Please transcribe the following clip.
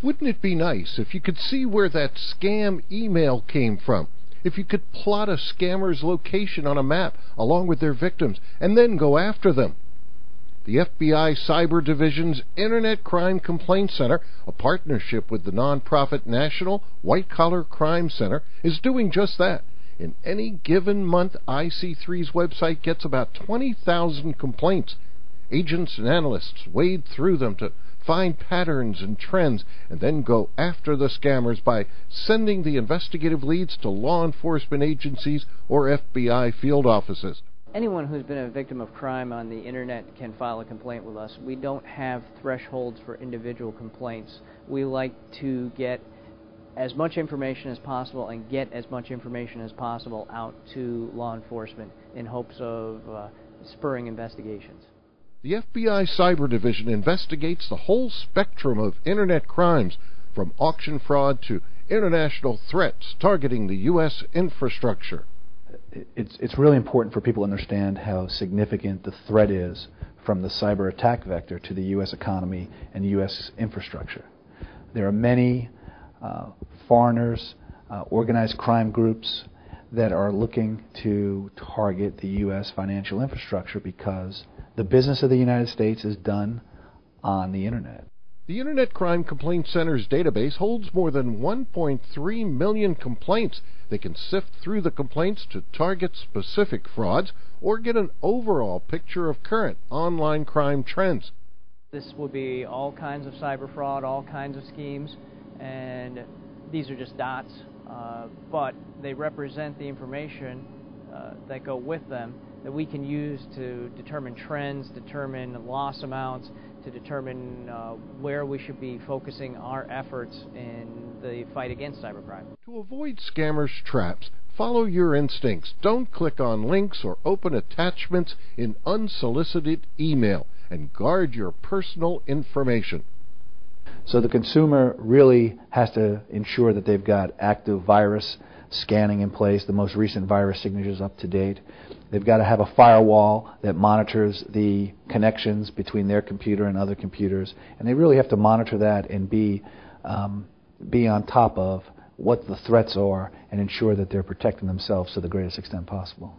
Wouldn't it be nice if you could see where that scam email came from? If you could plot a scammer's location on a map along with their victims and then go after them? The FBI Cyber Division's Internet Crime Complaint Center, a partnership with the nonprofit National White Collar Crime Center, is doing just that. In any given month, IC3's website gets about 20,000 complaints. Agents and analysts wade through them to find patterns and trends, and then go after the scammers by sending the investigative leads to law enforcement agencies or FBI field offices. Anyone who's been a victim of crime on the internet can file a complaint with us. We don't have thresholds for individual complaints. We like to get as much information as possible and get as much information as possible out to law enforcement in hopes of spurring investigations. The FBI Cyber Division investigates the whole spectrum of Internet crimes, from auction fraud to international threats targeting the U.S. infrastructure. It's really important for people to understand how significant the threat is from the cyber attack vector to the U.S. economy and U.S. infrastructure. There are many foreigners, organized crime groups that are looking to target the U.S. financial infrastructure because the business of the United States is done on the Internet. The Internet Crime Complaint Center's database holds more than 1.3 million complaints. They can sift through the complaints to target specific frauds or get an overall picture of current online crime trends. This will be all kinds of cyber fraud, all kinds of schemes, and these are just dots, but they represent the information that go with them that we can use to determine trends, determine loss amounts, to determine where we should be focusing our efforts in the fight against cybercrime. To avoid scammers' traps, follow your instincts. Don't click on links or open attachments in unsolicited email, and guard your personal information. So the consumer really has to ensure that they've got active virus scanning in place, the most recent virus signatures up to date. They've got to have a firewall that monitors the connections between their computer and other computers, and they really have to monitor that and be on top of what the threats are and ensure that they're protecting themselves to the greatest extent possible.